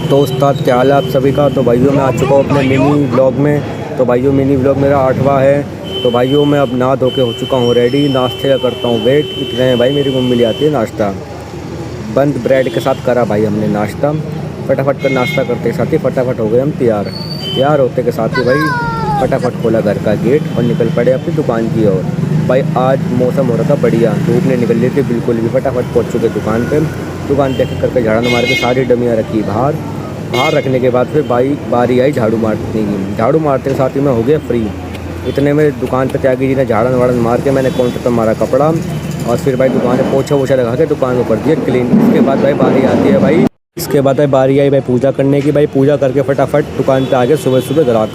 तो उस्ताद क्या हाल है आप सभी का। तो भाइयों मैं आ चुका हूँ अपने मिनी व्लॉग में। तो भाइयों मिनी व्लॉग मेरा 8वां है। तो भाइयों मैं अब नहा धो के हो चुका हूँ रेडी, नाश्ते का करता हूँ वेट। इतने में भाई मेरी मम्मी ले आती है नाश्ता, बंद ब्रेड के साथ करा भाई हमने नाश्ता। फटाफट कर नाश्ता करते के साथ ही फटाफट हो गए हम तैयार। तैयार होते के साथ ही भाई फटाफट खोला घर का गेट और निकल पड़े अपनी दुकान की ओर। भाई आज मौसम हो रहा था बढ़िया, धूप नहीं निकल रही थी बिल्कुल भी। फटाफट पहुँच चुके दुकान पे। दुकान पे करके झाड़ू मार के सारी डमियाँ रखी बाहर। बाहर रखने के बाद फिर भाई बारी आई झाड़ू मारने की। झाड़ू मारते के साथ ही मैं हो गया फ्री। इतने में दुकान पे त्यागी जी ने झाड़न वाड़न मार के मैंने काउंटर पर मारा कपड़ा और फिर भाई दुकान में पोछा वोछा लगा के दुकान को कर दिया क्लीन। इसके बाद भाई बारी आती है भाई, इसके बाद भाई बारी आई भाई पूजा करने की। भाई पूजा करके फटाफट दुकान पे आ गए सुबह सुबह ग्राहक।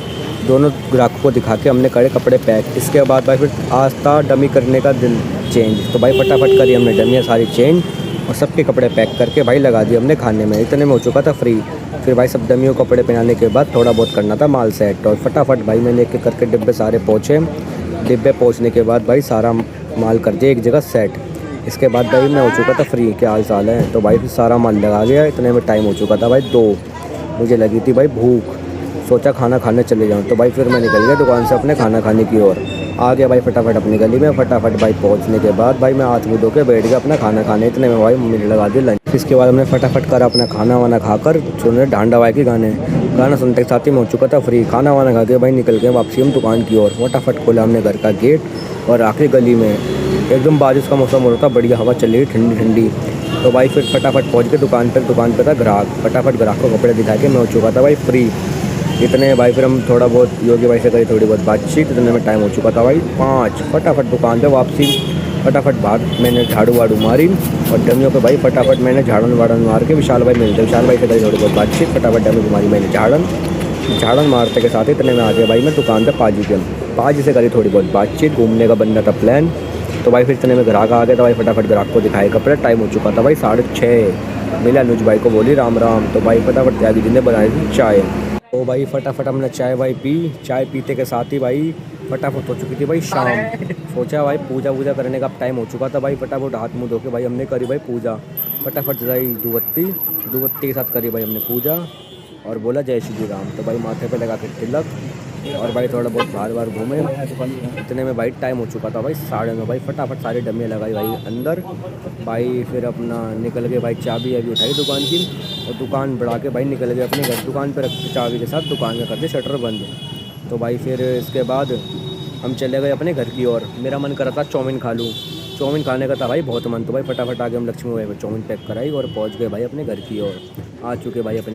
दोनों ग्राहकों को दिखा के हमने करे कपड़े पैक। इसके बाद भाई फिर आज था डमी करने का दिन चेंज। तो भाई फटाफट करी हमने डमियाँ सारी चेंज और सबके कपड़े पैक करके भाई लगा दिए हमने खाने में। इतने में हो चुका था फ्री। फिर भाई सब डमियों को कपड़े पहनाने के बाद थोड़ा बहुत करना था माल सेट और फटाफट भाई मैंने एक एक करके डिब्बे सारे पहुँचे। डिब्बे पहुँचने के बाद भाई सारा माल कर दिया एक जगह सेट। इसके बाद भाई मैं हो चुका था फ्री। क्या हाल चाल है। तो भाई फिर सारा माल लगा गया। इतने में टाइम हो चुका था भाई 2। मुझे लगी थी भाई भूख, सोचा खाना खाने चले जाऊँ। तो भाई फिर मैं निकल गया दुकान से अपने खाना खाने की ओर। आ गया भाई फटाफट अपनी गली में। फटाफट भाई पहुंचने के बाद भाई मैं हाथ मुँह धो के बैठ गया अपना खाना खाने। इतने में भाई मम्मी ने लगा दिया लंच। इसके बाद हमने फटाफट करा अपना खाना वाना खाकर सुन ढांडा भाई के गाना सुनते के साथ ही मैं हो चुका था फ्री। खाना वाना खा के भाई निकल गए वापसी हम दुकान की ओर। फटाफट खोला हमने घर का गेट और आके गली में एकदम बारिश का मौसम हो रहा था, बढ़िया हवा चल रही ठंडी ठंडी। तो भाई फिर फटाफट पहुँच के दुकान पर। दुकान पर था ग्राहक। फटाफट ग्राहक को कपड़े दिखा के मैं हो चुका था भाई फ्री। इतने भाई फिर हम थोड़ा बहुत योगी भाई से करी थोड़ी बहुत बातचीत। इतने में टाइम हो चुका था भाई 5। फटाफट दुकान पे वापसी। फटाफट बाहर मैंने झाड़ू वाड़ू मारी और डमियों पे भाई फटाफट मैंने झाड़न वाड़न मार के विशाल भाई मिलते विशाल भाई से करी थोड़ी बहुत बातचीत। फटाफट डमी मारी मैंने झाड़न मारते के साथ ही इतने में आ गया भाई मैं दुकान पर पाजी के। पाजी से करी थोड़ी बहुत बातचीत, घूमने का बन रहा था प्लान। तो भाई फिर इतने में ग्राहक आ गया था भाई। फटाफट ग्राहक को दिखाए कपड़े। टाइम हो चुका था भाई 6:30। मिला अनुज भाई को बोली राम राम। तो भाई फटाफट त्यागी जी ने बनाई थी चाय। तो भाई फटाफट हमने चाय वाय पी। चाय पीते के साथ ही भाई फटाफट हो चुकी थी भाई शाम। सोचा भाई पूजा वूजा करने का टाइम हो चुका था भाई। फटाफट हाथ मुँह धो के भाई हमने करी भाई पूजा। फटाफट भाई दुवत्ती के साथ करी भाई हमने पूजा और बोला जय श्री राम। तो भाई माथे पे लगा के तिलक और भाई थोड़ा बहुत बाहर बाहर घूमे। इतने में भाई टाइम हो चुका था भाई 9:30। भाई फटाफट सारी डमियाँ लगाई भाई अंदर। भाई फिर अपना निकल गए भाई, चाबी अभी उठाई दुकान की और दुकान बढ़ा के भाई निकल गए अपने घर। दुकान पे रख चाबी के साथ दुकान में कर दिया शटर बंद। तो भाई फिर इसके बाद हम चले गए अपने घर की ओर। मेरा मन कर रहा था चाउमीन खा लूँ। चाउमीन खाने का था भाई बहुत मन। तो भाई फटाफट आके हम लक्ष्मी भाई में चाउमीन पैक कराई और पहुँच गए भाई अपने घर की ओर। आ चुके भाई अपने